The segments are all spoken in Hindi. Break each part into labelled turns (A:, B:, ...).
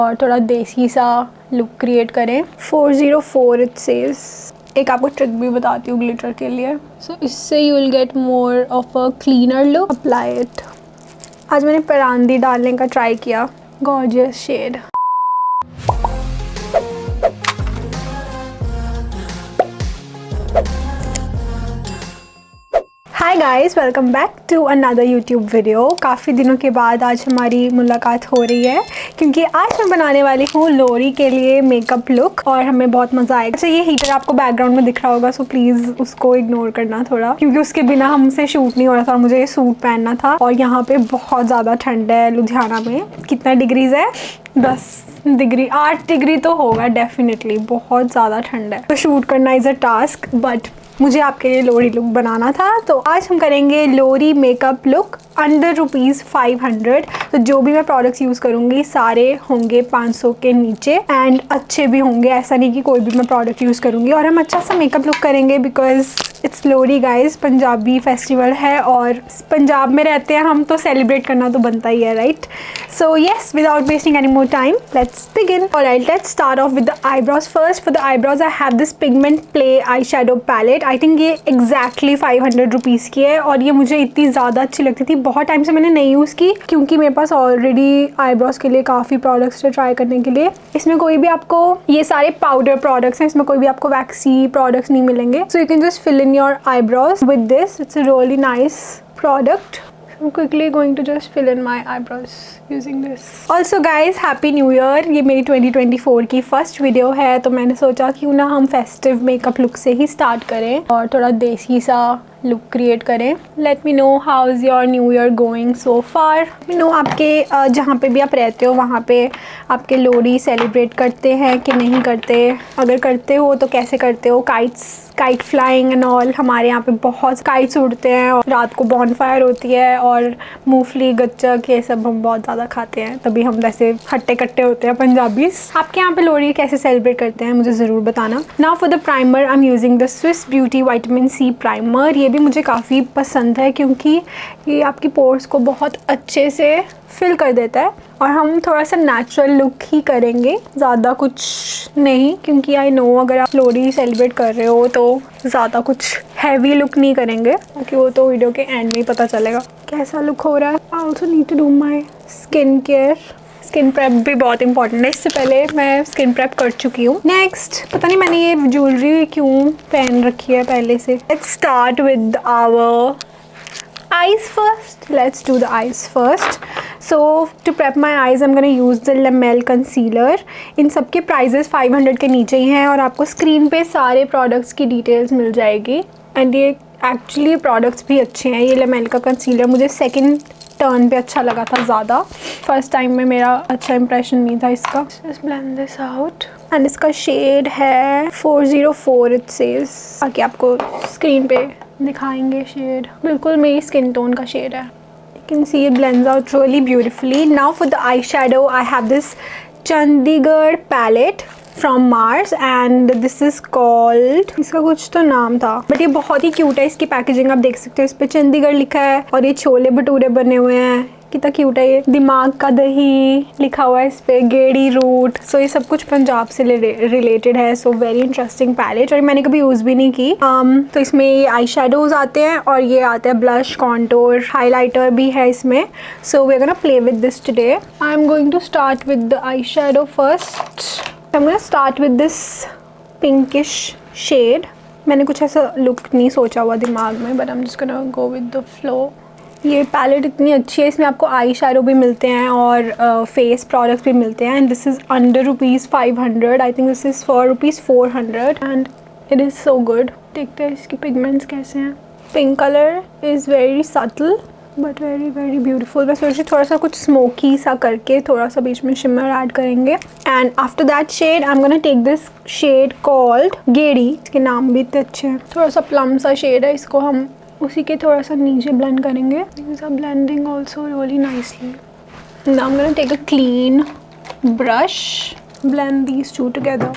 A: और थोड़ा देसी सा लुक क्रिएट करें। 404 इट सेज। एक आपको ट्रिक भी बताती हूँ ग्लिटर के लिए। सो इससे you will get more of a cleaner look. Apply it. आज मैंने परांदी डालने का ट्राई किया। Gorgeous shade. Hi guys, welcome back to another YouTube video. काफ़ी दिनों के बाद आज हमारी मुलाकात हो रही है क्योंकि आज मैं बनाने वाली हूँ लोरी के लिए मेकअप लुक और हमें बहुत मज़ा आएगा। अच्छा, ये हीटर आपको बैकग्राउंड में दिख रहा होगा, सो प्लीज़ उसको इग्नोर करना थोड़ा, क्योंकि उसके बिना हमसे शूट नहीं हो रहा था और मुझे ये सूट पहनना था। और यहाँ पे बहुत ज़्यादा ठंड है लुधियाना में। कितना डिग्रीज है? 10 डिग्री, 8 डिग्री तो होगा डेफिनेटली। बहुत ज़्यादा ठंड है, तो शूट करना इज़ अ टास्क, बट मुझे आपके लिए लोरी लुक बनाना था। तो आज हम करेंगे लोरी मेकअप लुक अंडर ₹500। तो जो भी मैं प्रोडक्ट्स यूज़ करूँगी सारे होंगे 500 के नीचे एंड अच्छे भी होंगे। ऐसा नहीं कि कोई भी मैं प्रोडक्ट यूज़ करूँगी। और हम अच्छा सा मेकअप लुक करेंगे because it's Lohri guys. Punjabi festival है और पंजाब में रहते हैं हम, तो सेलिब्रेट करना तो बनता ही है, right? So yes, without wasting any more time, let's begin. Alright, let's start off with the eyebrows first. For the eyebrows I have this pigment play eye shadow palette. I think ये एग्जैक्टली 500 रुपीज़ की है और ये मुझे इतनी ज़्यादा अच्छी लगती थी। बहुत टाइम से मैंने नहीं यूज़ की क्योंकि मेरे पास ऑलरेडी आईब्रोज के लिए काफ़ी प्रोडक्ट्स है ट्राई करने के लिए। इसमें कोई भी आपको, ये सारे पाउडर प्रोडक्ट्स हैं, इसमें कोई भी आपको वैक्सी प्रोडक्ट्स नहीं मिलेंगे। So you can just fill in your eyebrows with this. It's a really nice product. I'm quickly going to just fill in my eyebrows using this. Also guys, happy new year. ये मेरी 2024 की फर्स्ट वीडियो है, तो मैंने सोचा क्यों ना हम फेस्टिव मेकअप लुक से ही स्टार्ट करें और थोड़ा देसी सा लुक क्रिएट करें। Let me know how is your new year going so far. Me know आपके जहाँ पे भी आप रहते हो वहाँ पे आपके लोरी सेलिब्रेट करते हैं कि नहीं करते। अगर करते हो तो कैसे करते हो? Kite flying and all. हमारे यहाँ पे बहुत काइट्स उड़ते हैं और रात को बॉनफायर होती है और मूंगफली गच्चक ये सब हम बहुत ज़्यादा खाते हैं, तभी हम वैसे हट्टे कट्टे होते हैं पंजाबीज। आपके यहाँ पे लोरी कैसे सेलिब्रेट करते हैं मुझे ज़रूर बताना। Now for the primer I am using the Swiss Beauty vitamin C primer. ये भी मुझे काफ़ी पसंद है क्योंकि ये आपकी पोर्स को बहुत अच्छे से फिल कर देता है और हम थोड़ा सा नेचुरल लुक ही करेंगे, ज़्यादा कुछ नहीं, क्योंकि आई नो अगर आप लोरी सेलिब्रेट कर रहे हो तो ज़्यादा कुछ हैवी लुक नहीं करेंगे क्योंकि वो तो वीडियो के एंड में ही पता चलेगा कैसा लुक हो रहा है। I also need to do my skin care. Skin prep भी बहुत इंपॉर्टेंट है। इससे पहले मैं स्किन प्रेप कर चुकी हूँ। नेक्स्ट, पता नहीं मैंने ये ज्वेलरी क्यों पहन रखी है पहले से। Let's start with our eyes first. Let's do the eyes first. So to prep my eyes I'm gonna use the Lamel concealer. इन सब के प्राइजेस 500 के नीचे ही हैं और आपको स्क्रीन पे सारे प्रोडक्ट्स की डिटेल्स मिल जाएगी। एंड ये एक्चुअली प्रोडक्ट्स भी अच्छे हैं। ये Lamel का कंसीलर मुझे सेकंड टर्न पे अच्छा लगा था ज़्यादा। फर्स्ट टाइम में मेरा अच्छा इंप्रेशन नहीं था इसका। Just blend this out. And इसका शेड है 404 इट सेज। ताकि आपको स्क्रीन पे दिखाएंगे शेड, बिल्कुल मेरी स्किन टोन का शेड है। You can see it blends out really beautifully. Now for the eyeshadow I have this Chandigarh palette from Mars and this is called, इसका कुछ तो नाम था बट ये बहुत ही क्यूट है। इसकी पैकेजिंग आप देख सकते हो, इस पे चंडीगढ़ लिखा है और ये छोले भटूरे बने हुए हैं। कितना क्यूट है ये। दिमाग का दही लिखा हुआ है इस पे, गेड़ी रूट। सो ये सब कुछ पंजाब से रिलेटेड है। सो वेरी इंटरेस्टिंग पैलेट और मैंने कभी यूज़ भी नहीं की। तो इसमें ये आई शेडोज आते हैं और ये आता है ब्लश, कॉन्टोर, हाइलाइटर भी है इसमें। So we are gonna play with this today. I am going to start with the eye shadow first. I am gonna start with this pinkish shade. मैंने कुछ ऐसा लुक नहीं सोचा हुआ दिमाग में, but I am just gonna go with the flow. ये पैलेट इतनी अच्छी है, इसमें आपको आई शेडो भी मिलते हैं और फेस प्रोडक्ट्स भी मिलते हैं। And this is under ₹500। I think this is for ₹400 and it is so good. देखते हैं इसकी पिगमेंट्स कैसे हैं। Pink colour is very subtle but very very beautiful. मैं सोच रही थोड़ा सा कुछ स्मोकी सा करके थोड़ा सा बीच में शिमर ऐड करेंगे। And after that shade I am gonna take this shade called गेड़ी। इसके नाम भी इतने अच्छे हैं। थोड़ा सा प्लम सा शेड है, इसको हम उसी के थोड़ा सा नीचे ब्लेंड करेंगे। These are blending also really nicely. Now I'm gonna take a clean brush, blend these two together.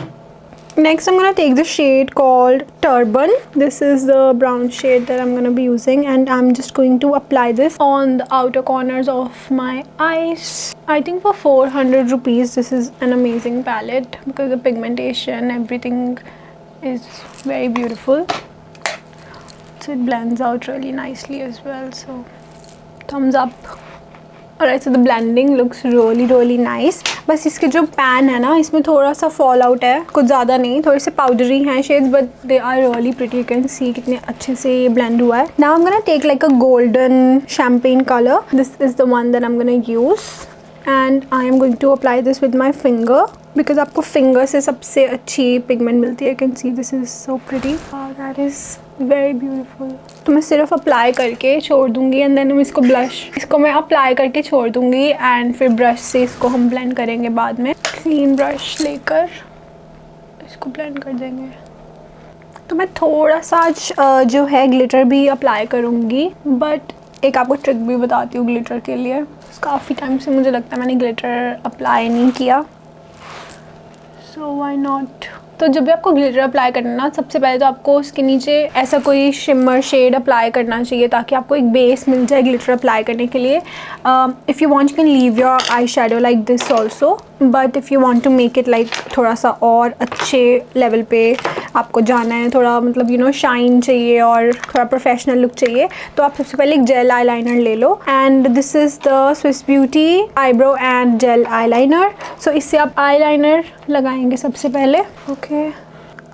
A: Next, I'm gonna take the shade called Turban. This is the brown shade that I'm gonna be using, and I'm just going to apply this on the outer corners of my eyes. I think for 400 rupees, this is an amazing palette because the pigmentation, everything is very beautiful. So it blends out really nicely as well. So thumbs up. Alright, so the blending looks really nice. बस इसके जो पैन है ना, इसमें थोड़ा सा फॉल आउट है, कुछ ज़्यादा नहीं, थोड़े से पाउडरी हैं shades, but they are really pretty. You can see कितने अच्छे से ये ब्लेंड हुआ है. Now I am gonna take like a golden champagne colour. This is the one that I am gonna use and I am going to apply this with my finger because आपको फिंगर से सबसे अच्छी पिगमेंट मिलती है. You can see this is so pretty. That is very beautiful. तो मैं सिर्फ अप्लाई करके छोड़ दूंगी एंड देन इसको इसको मैं अप्लाई करके छोड़ दूंगी एंड फिर ब्रश से इसको हम ब्लेंड करेंगे बाद में. क्लीन ब्रश लेकर इसको ब्लेंड कर देंगे. तो मैं थोड़ा सा जो है ग्लिटर भी अप्लाई करूँगी, बट एक आपको ट्रिक भी बताती हूँ ग्लिटर के लिए. काफ़ी टाइम से मुझे लगता है मैंने ग्लिटर अप्लाई नहीं किया, सो व्हाई नॉट. तो जब भी आपको ग्लिटर अप्लाई करना है ना, सबसे पहले तो आपको उसके नीचे ऐसा कोई शिमर शेड अप्लाई करना चाहिए ताकि आपको एक बेस मिल जाए ग्लिटर अप्लाई करने के लिए. If you want you can leave your eye shadow like this also, but if you want to make it like थोड़ा सा और अच्छे लेवल पे आपको जाना है, थोड़ा मतलब यू नो शाइन चाहिए और थोड़ा प्रोफेशनल लुक चाहिए, तो आप सबसे पहले एक जेल आई लाइनर ले लो. And this is the Swiss beauty eyebrow and gel eyeliner. So इससे आप आई लाइनर लगाएंगे सबसे पहले. ओके,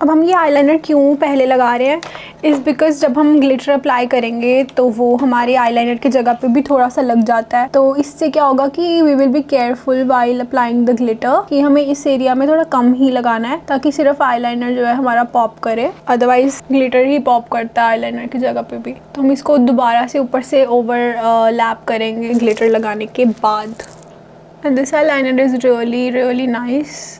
A: अब हम ये आईलाइनर क्यों पहले लगा रहे हैं इज़ बिकॉज जब हम ग्लिटर अप्लाई करेंगे तो वो हमारे आईलाइनर की जगह पे भी थोड़ा सा लग जाता है. तो इससे क्या होगा कि we will be careful while applying the glitter कि हमें इस एरिया में थोड़ा कम ही लगाना है ताकि सिर्फ आईलाइनर जो है हमारा पॉप करे. अदरवाइज ग्लिटर ही पॉप करता है आईलाइनर की जगह पे भी. तो हम इसको दोबारा से ऊपर से ओवर लैप करेंगे ग्लिटर लगाने के बाद. And this eyeliner is really nice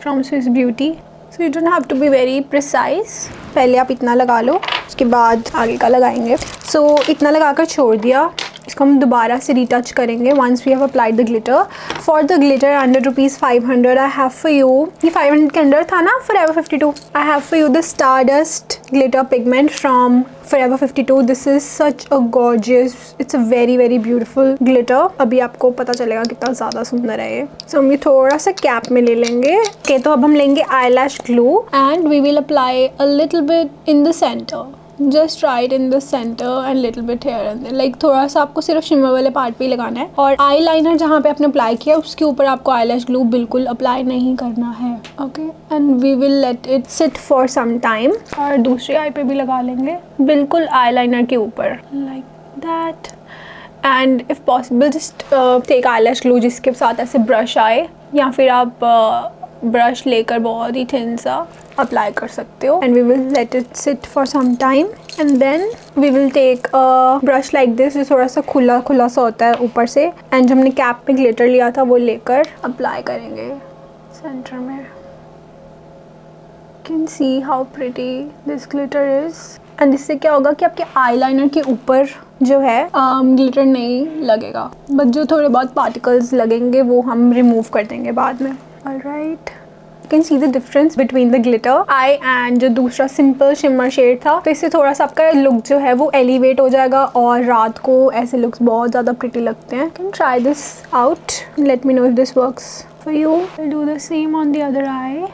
A: from Swiss Beauty. So you don't have to be very precise. पहले आप इतना लगा लो, उसके बाद आगे का लगाएंगे. सो इतना लगाकर छोड़ दिया. इसको हम दोबारा से रीटच करेंगे once we have applied the glitter. For the glitter under ₹500 I have for you, ये 500 के अंडर था ना Forever 52. I have for you the stardust glitter pigment from Forever 52. This is such a gorgeous, it's a very beautiful glitter. अभी आपको पता चलेगा कितना ज़्यादा सुंदर है ये. सो हम ये थोड़ा सा कैप में ले लेंगे. ओके, तो अब हम लेंगे eyelash glue and we will apply a little bit in the centre. Just right in the centre and little bit here and there. Like थोड़ा सा आपको सिर्फ शिमर वाले पार्ट पे ही लगाना है और आई लाइनर जहाँ पे आपने अप्लाई किया उसके ऊपर आपको आई लैश ग्लू बिल्कुल अप्लाई नहीं करना है. Okay, and we will let it sit for some time. और दूसरी आई पे भी लगा लेंगे बिल्कुल आई लाइनर के ऊपर like that. And if possible just take eyelash glue जिसके साथ ऐसे ब्रश आए, या फिर आप ब्रश लेकर बहुत ही थिन सा अप्लाई कर सकते हो. And we will let it sit for some time and then we will take a brush like this जो थोड़ा सा खुला सा होता है ऊपर से, एंड जो हमने कैप में ग्लिटर लिया था वो लेकर अप्लाई करेंगे सेंटर में. Can see how pretty this glitter is. And इससे क्या होगा कि आपके आईलाइनर के ऊपर जो है ग्लिटर नहीं लगेगा, बट जो थोड़े बहुत पार्टिकल्स लगेंगे वो हम रिमूव कर देंगे बाद में. Alright, you can see the difference between the glitter I and जो दूसरा सिंपल शिमर शेड था. तो इससे थोड़ा सा आपका लुक जो है वो एलिवेट हो जाएगा और रात को ऐसे लुक्स बहुत ज़्यादा प्रिटी लगते हैं. Can try this out, let me know if this works for you. Will do the same on the other I.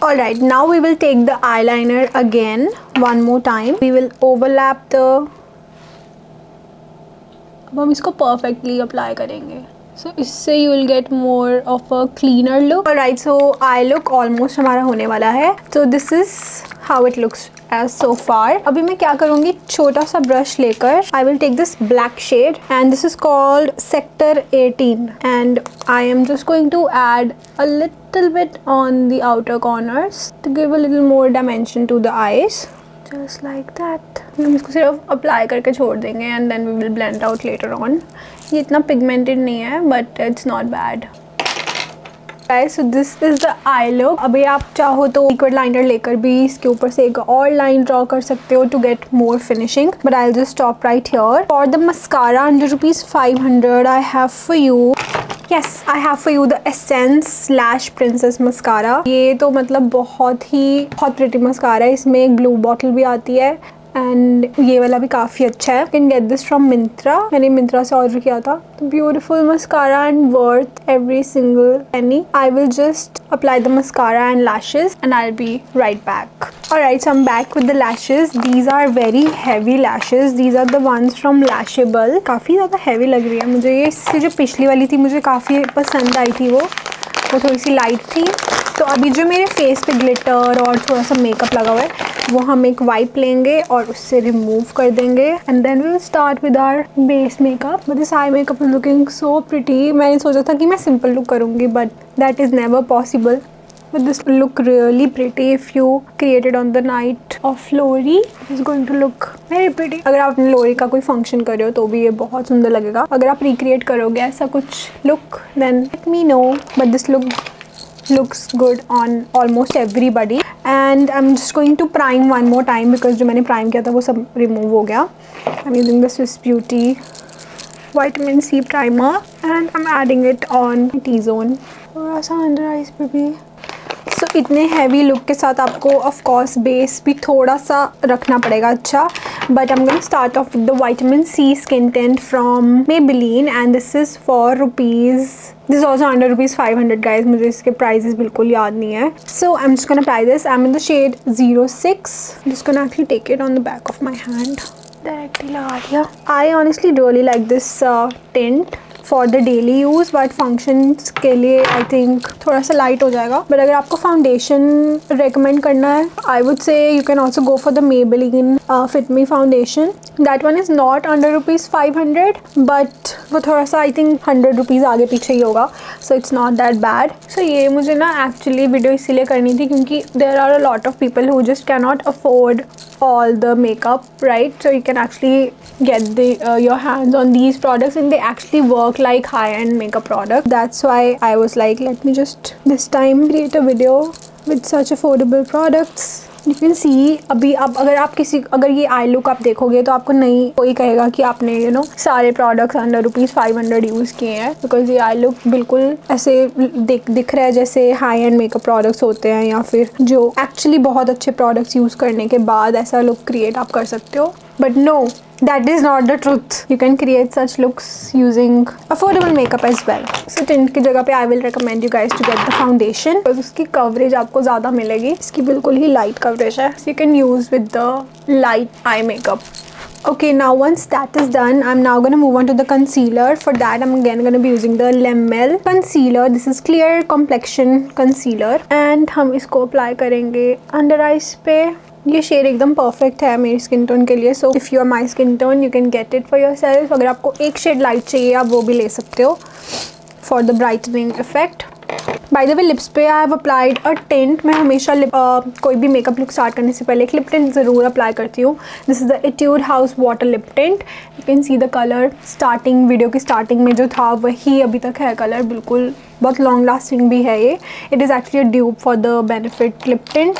A: Alright, now we will take the eyeliner again one more time. We will overlap the. अब हम इसको perfectly apply करेंगे. So इससे you will get more of a cleaner look. Alright, so eye look almost हमारा होने वाला है. So this is how it looks as so far. अभी मैं क्या करूँगी, छोटा सा ब्रश लेकर I will take this black shade and this is called Sector 18 and I am just going to add a little bit on the outer corners to give a little more dimension to the eyes. Just like that. हम इसको सिर्फ अप्लाई करके छोड़ देंगे and then we will blend out later on. ये इतना pigmented नहीं है but it's not bad. Guys, so this is the I look. अभी आप चाहो तो लिक्विड लाइनर लेकर भी इसके ऊपर से एक और लाइन ड्रॉ कर सकते हो to get more finishing, but I will just stop right here. For the mascara under ₹500 I have for you, yes I have for you the Essence / Princess mascara. ये तो मतलब बहुत प्रिटी मस्कारा है। इसमें एक ब्लू बॉटल भी आती है एंड ये वाला भी काफ़ी अच्छा है। You can get this from Myntra, मैंने मिंत्रा से ऑर्डर किया था। Beautiful mascara and worth every single penny. I will just apply the mascara and lashes and I'll be right back. Alright, so I'm back with the lashes. These are very heavy lashes. These are the ones from Lashable. काफ़ी ज़्यादा heavy लग रही है मुझे ये। इससे जो पिछली वाली थी मुझे काफ़ी पसंद आई थी, वो थोड़ी सी लाइट थी। तो अभी जो मेरे फेस पे ग्लिटर और थोड़ा सा मेकअप लगा हुआ है वो हम एक वाइप लेंगे और उससे रिमूव कर देंगे and then we will start with our base makeup. But this eye makeup is looking so pretty. मैंने सोचा था कि मैं सिंपल लुक करूँगी but that is never possible. But this look really pretty if you create it on the night of Lori. It's going to look very pretty. अगर आप अपने लोरी का कोई फंक्शन कर रहे हो तो भी ये बहुत सुंदर लगेगा। अगर आप रिक्रिएट करोगे ऐसा कुछ look then let me know. But this looks good on almost everybody. And I'm just going to prime one more time because जो मैंने प्राइम किया था वो सब रिमूव हो गया। I'm using the Swiss Beauty Vitamin C Primer and I'm adding it on T-zone. थोड़ा सा अंडर आइज पे भी। सो इतने हैवी लुक के साथ आपको ऑफ कोर्स बेस भी थोड़ा सा रखना पड़ेगा अच्छा। But I am going to start off with the vitamin C skin tint from Maybelline and this is for rupees, this also under ₹500 guys. मुझे इसके प्राइजेस बिल्कुल याद नहीं है। So I am just gonna apply this. I am in the shade 06। Just gonna actually take it on the back of my hand, directly लगा दिया। I honestly really like this tint for the daily use, but functions के लिए आई थिंक थोड़ा सा लाइट हो जाएगा। बट अगर आपको फाउंडेशन रेकमेंड करना है I would say you can also go for the Maybelline Fit Me foundation. That one is not under ₹500 but वो थोड़ा सा आई थिंक ₹100 आगे पीछे ही होगा, so it's not that bad. So ये मुझे ना एक्चुअली वीडियो इसीलिए करनी थी क्योंकि there are a lot of people who just can not afford all the makeup, right? So you can actually get your hands on these products and they actually work like high-end makeup products. That's why I was like, let me just this time create a video with such affordable products. You can see अभी अब अगर ये आई लुक आप देखोगे तो आपको नहीं कोई कहेगा कि आपने सारे प्रोडक्ट्स अंडर ₹500 यूज़ किए हैं, बिकॉज ये आई लुक बिल्कुल ऐसे दिख रहा है जैसे हाई एंड मेकअप प्रोडक्ट्स होते हैं या फिर जो एक्चुअली बहुत अच्छे प्रोडक्ट्स यूज़ करने के बाद ऐसा लुक क्रिएट आप कर सकते हो। But no, that is not the truth. You can create such looks using affordable makeup as well. So tint की जगह पे I will recommend you guys to get the foundation because उसकी coverage आपको ज़्यादा मिलेगी। इसकी बिल्कुल ही light coverage है, so you can use with the light eye makeup. Okay, now once that is done, I'm now gonna move on to the concealer. For that, I'm again gonna be using the Lammel concealer. This is clear complexion concealer, and हम इसको apply करेंगे under eyes पे। ये शेड एकदम परफेक्ट है मेरी स्किन टोन के लिए, so if you are my skin tone you can get it for yourself. अगर आपको एक शेड लाइट चाहिए आप वो भी ले सकते हो for the brightening effect. By the way lips पे I have applied a tint. मैं हमेशा कोई भी मेकअप लुक स्टार्ट करने से पहले एक लिप टिंट ज़रूर अप्लाई करती हूँ। This is the Etude house water lip tint. You can see the colour starting video की स्टार्टिंग में जो था वही अभी तक है कलर, बिल्कुल बहुत लॉन्ग लास्टिंग भी है ये। It is actually a dupe for the benefit lip tint.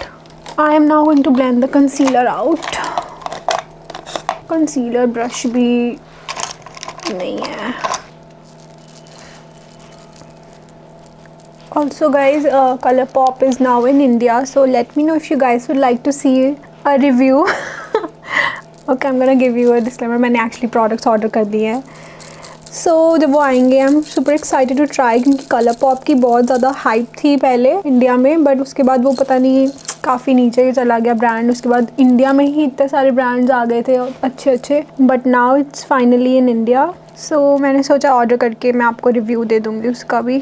A: I am now going to blend the concealer out. Concealer brush भी नहीं है। Also guys, ColourPop is now in India, so let me know if you guys would like to see a review. Okay, I'm gonna give you a disclaimer. मैंने actually products order कर दिए हैं। सो जब वो आएंगे I am super excited to try, क्योंकि ColourPop की बहुत ज़्यादा हाइप थी पहले इंडिया में, बट उसके बाद वो पता नहीं काफ़ी नीचे चला गया ब्रांड। उसके बाद इंडिया में ही इतने सारे ब्रांड्स आ गए थे अच्छे अच्छे, but now it's finally in India. So मैंने सोचा ऑर्डर करके मैं आपको रिव्यू दे दूँगी उसका भी।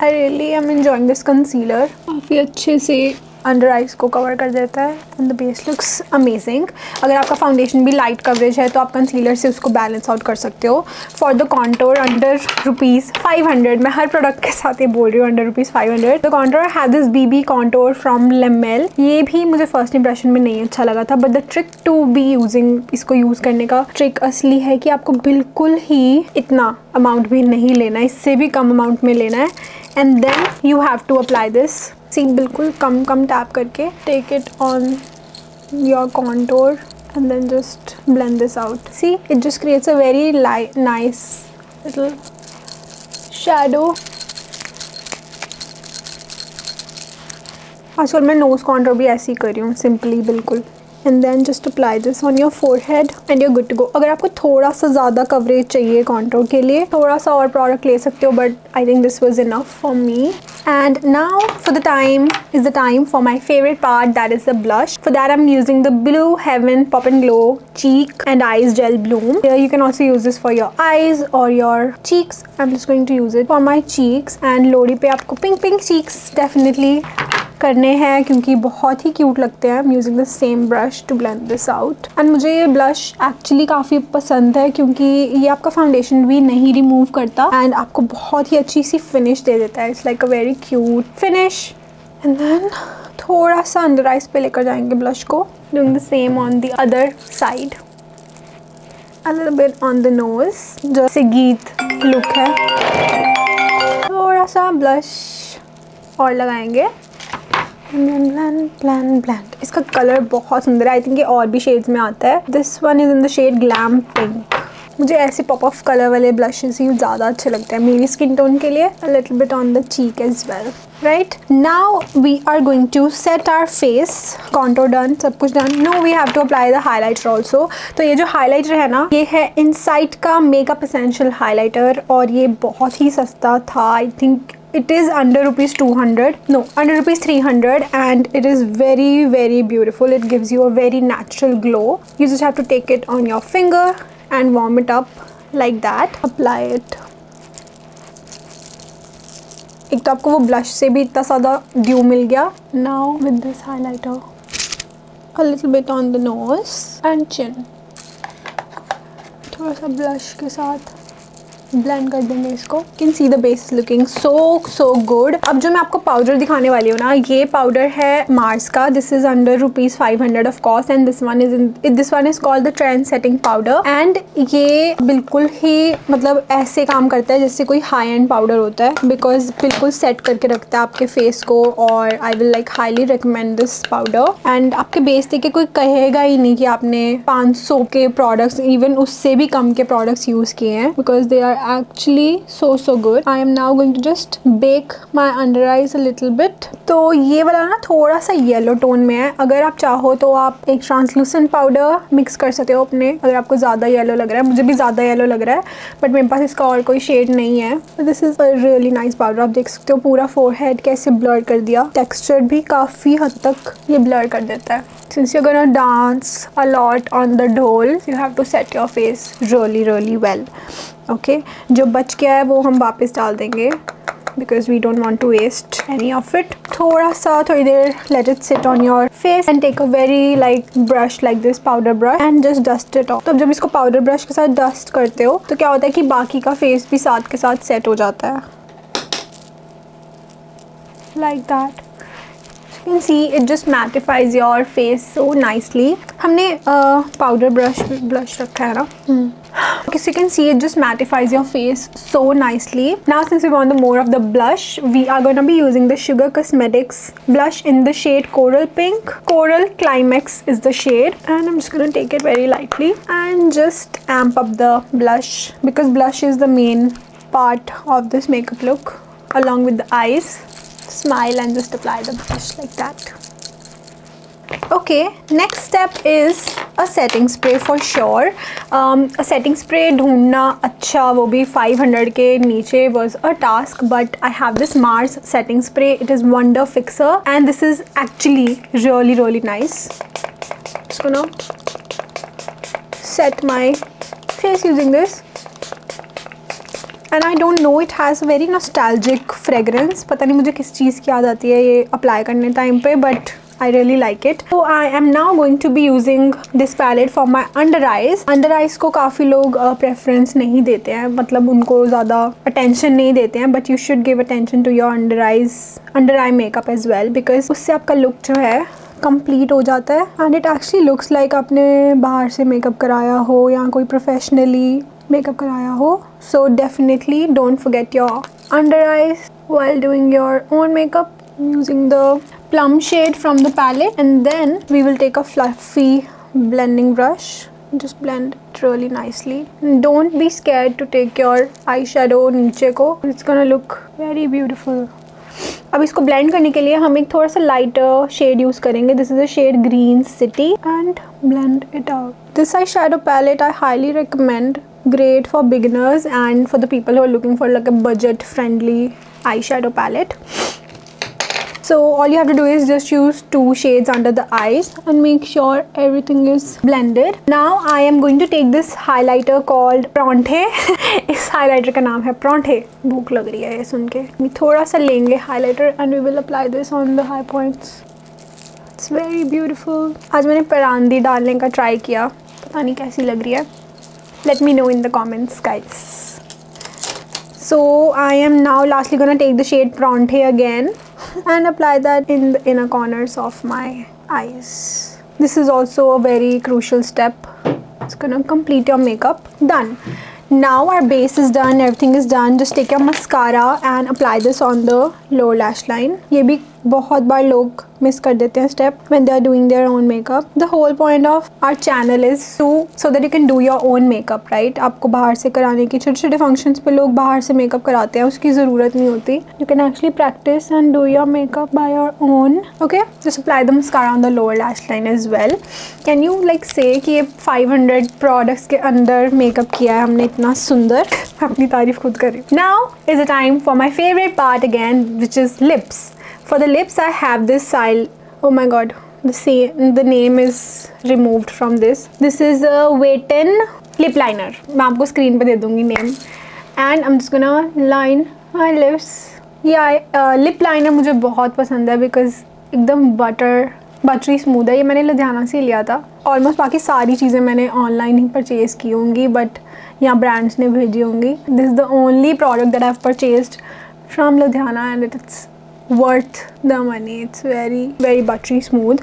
A: I really am enjoying this concealer, काफ़ी अच्छे से अंडर आइज को कवर कर देता है and the base looks amazing. अगर आपका फाउंडेशन भी लाइट कवरेज है तो आप कंसीलर से उसको बैलेंस आउट कर सकते हो। फॉर द कॉन्टोर अंडर ₹500, मैं हर प्रोडक्ट के साथ ये बोल रही हूँ under ₹500। The contour have this BB contour from Lammel। ये भी मुझे फर्स्ट इंप्रेशन में नहीं अच्छा लगा था, but the trick to be using, इसको यूज़ करने का ट्रिक असली है कि आपको बिल्कुल ही इतना अमाउंट भी नहीं लेना है, इससे भी कम अमाउंट में लेना है। And then you have to apply this. See बिल्कुल कम कम टैप करके take it on your contour and then just blend this out. See, it just creates a very light, nice little shadow. आजकल मैं नोज कॉन्टोर भी ऐसे ही कर रही हूँ, सिंपली बिल्कुल। And then just apply this on your forehead and you're good to go. अगर आपको थोड़ा सा ज़्यादा कवरेज चाहिए कॉन्टोर के लिए, थोड़ा सा और प्रोडक्ट ले सकते हो, but I think this was enough for me. And now for the time for my favorite part, that is the blush. For that I'm using the Blue Heaven Pop and Glow Cheek and Eyes Gel Bloom. Here you can also use this for your eyes or your cheeks. I'm just going to use it for my cheeks. And लोरी पे आपको pink cheeks definitely करने हैं क्योंकि बहुत ही क्यूट लगते हैं। I'm using the same brush to blend this out. And मुझे ये blush actually काफ़ी पसंद है क्योंकि ये आपका फाउंडेशन भी नहीं रिमूव करता एंड आपको बहुत ही अच्छी सी फिनिश दे देता है। It's like a very cute finish. And then थोड़ा सा अंडर आइज पे लेकर जाएंगे ब्लश को, doing the same on the other side, a little bit on the nose, जैसे गीत लुक है। थोड़ा सा ब्लश और लगाएंगे। ब्लैंड। इसका कलर बहुत सुंदर है। आई थिंक ये और भी शेड्स में आता है। This one is in the shade glam pink. मुझे ऐसे पॉप ऑफ कलर वाले ब्लशेस ही ज़्यादा अच्छे लगते हैं मेरी स्किन टोन के लिए। A little bit on the cheek as well. Right now we are going to set our face. Contour done, सब कुछ done. No we have to apply the highlighter also. तो ये जो हाईलाइटर है ना, ये है इनसाइट का मेकअप एसेंशियल हाईलाइटर और ये बहुत ही सस्ता था। I think it is under rupees 200, no, under rupees 300, and it is very beautiful. It gives you a very natural glow. You just have to take it on your finger and warm it up like that. Apply it. एक तो आपको वो ब्लश से भी इतना ज़्यादा ड्यू मिल गया। Now with this highlighter, a little bit on the nose and chin. थोड़ा सा ब्लश के साथ ब्लेंड कर देंगे इसको। You can see the base is looking so good. अब जो मैं आपको पाउडर दिखाने वाली हूँ ना, ये पाउडर है मार्स का। This is under rupees 500 of cost and this one is called the trend setting powder. And ये बिल्कुल ही मतलब ऐसे काम करता है जैसे कोई हाई एंड पाउडर होता है, बिकॉज बिल्कुल सेट करके रखता है आपके फेस को। और I will like highly recommend this powder. And आपके बेस देख के कोई कहेगा ही नहीं कि आपने 500 के प्रोडक्ट्स, इवन उससे भी कम के प्रोडक्ट्स यूज किए हैं, because they are actually so good. I am now going to just bake my under eyes a little bit. तो ये वाला ना थोड़ा सा येलो टोन में है। अगर आप चाहो तो आप एक ट्रांसलूसेंट पाउडर मिक्स कर सकते हो अपने, अगर आपको ज़्यादा येलो लग रहा है। मुझे भी ज़्यादा येलो लग रहा है बट मेरे पास इसका और कोई शेड नहीं है। This is a really nice powder. आप देख सकते हो पूरा फोरहेड कैसे ब्लर कर दिया। टेक्सचर भी काफ़ी हद तक ये ब्लर कर देता है। Since you're gonna dance a lot on the dhol, you have to set your face really well. Okay, जो बच गया है वो हम वापस डाल देंगे because we don't want to waste any of it. थोड़ी देर let it sit on your face and take a very like brush like this, powder brush, and just dust it off. तो जब इसको powder brush के साथ dust करते हो तो क्या होता है कि बाकी का face भी साथ के साथ set हो जाता है like that. You can see it just mattifies your face so nicely. हमने powder blush रखा है ना. Okay, so you can see it just mattifies your face so nicely. Now since we want the more of the blush, we are going to be using the Sugar Cosmetics blush in the shade Coral Pink. Coral Climax is the shade, and I'm just going to take it very lightly and just amp up the blush because blush is the main part of this makeup look along with the eyes. Smile and just apply the brush like that. Okay, next step is a setting spray for sure. A setting spray ढूंढना अच्छा, वो भी 500 के नीचे was a task, but I have this Mars setting spray. It is Wonder Fixer and this is actually really nice. Just gonna set my face using this. And I don't know, it has a very nostalgic fragrance. पता नहीं मुझे किस चीज़ की याद आती है ये अप्लाई करने टाइम पे, but I really like it. So I am now going to be using this palette for my under eyes. Under eyes को काफ़ी लोग preference नहीं देते हैं, मतलब उनको ज़्यादा attention नहीं देते हैं, but you should give attention to your under eye makeup as well because उससे आपका look जो है कंप्लीट हो जाता है and it actually looks like आपने बाहर से मेकअप कराया हो या कोई प्रोफेशनली मेकअप कराया हो. So definitely don't forget your under eyes while doing your own makeup using the plum shade from the palette, and then we will take a fluffy blending brush, just blend it really nicely. Don't be scared to take your eyeshadow नीचे को, it's gonna look very beautiful. अब इसको blend करने के लिए हम एक थोड़ा सा lighter shade use करेंगे. This is the shade Green City, and blend it out. This eyeshadow palette I highly recommend. Great for beginners and for the people who are looking for like a budget friendly eyeshadow palette. So all you have to do is just use 2 shades under the eyes and make sure everything is blended. Now I am going to take this highlighter called Pronte. इस highlighter का नाम है Pronte. भूख लग रही है ये सुन के. we थोड़ा सा लेंगे highlighter and we will apply this on the high points. It's very beautiful. आज मैंने परांदी डालने का try किया. पता नहीं कैसी लग रही है. Let me know in the comments, guys. So I am now lastly gonna take the shade Pronte again and apply that in the inner corners of my eyes. This is also a very crucial step. It's gonna complete your makeup. Done. Now our base is done, everything is done. Just take your mascara and apply this on the lower lash line. ये भी बहुत बार लोग मिस कर देते हैं step when they are doing their own makeup. The whole point of our channel is so that you can do your own makeup, right? आपको बाहर से कराने की, छोटे छोटे functions पे लोग बाहर से makeup कराते हैं, उसकी ज़रूरत नहीं होती. You can actually practice and do your makeup by your own. Okay, just apply the mascara on the lower lash line as well. Can you like say कि ये 500 products के अंदर makeup किया है हमने इतना सुंदर. अपनी तारीफ खुद करी. Now is the time for my favorite part again, which is lips. For the lips I have this style. Oh my god, the name is removed from this. This is a Wayton lip liner. मैं आपको screen पे दे दूँगी name. And I'm just gonna line my lips. Yeah, lip liner मुझे बहुत पसंद है because एकदम buttery smooth है. ये मैंने लुधियाना से लिया था. Almost बाकी सारी चीज़ें मैंने online ही purchase की होंगी, but यहाँ brands ने भेजी होंगी. This is the only product that I've purchased from Ludhiana and it's worth the money. It's very buttery smooth.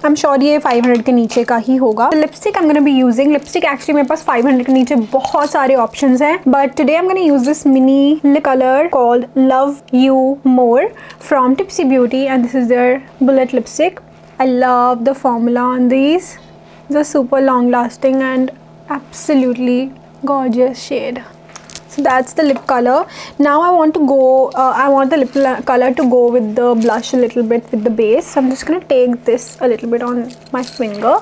A: I'm sure ये 500 के नीचे का ही होगा. The lipstick I'm gonna be using, lipstick actually मेरे पास 500 के नीचे बहुत सारे options हैं, but today I'm gonna use this mini lip color called Love You More from Tipsy Beauty, and this is their bullet lipstick. I love the formula on these. It's a super long lasting and absolutely gorgeous shade. So that's the lip color. Now I want the lip color to go with the blush a little bit with the base. So I'm just gonna take this a little bit on my finger,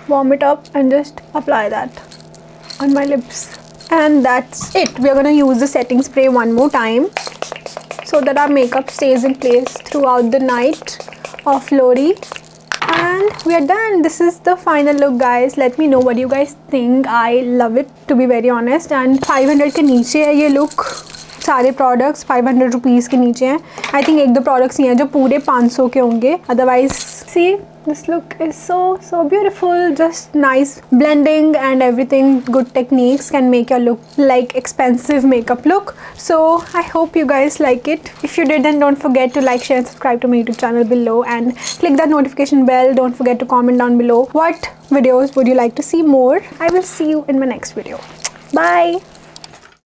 A: warm it up and just apply that on my lips. And that's it. We are gonna use the setting spray one more time so that our makeup stays in place throughout the night of Lori. And we are done. This is the final look, guys. Let me know what you guys think. I love it, to be very honest. And 500 के नीचे है ये look. सारे products 500 rupees के नीचे हैं. I think 1-2 products ही हैं जो पूरे 500 के होंगे. Otherwise, see, this look is so beautiful. Just nice blending and everything. Good techniques can make your look like expensive makeup look. So I hope you guys like it. If you did, then don't forget to like, share and subscribe to my YouTube channel below and click that notification bell. Don't forget to comment down below what videos would you like to see more. I will see you in my next video. Bye.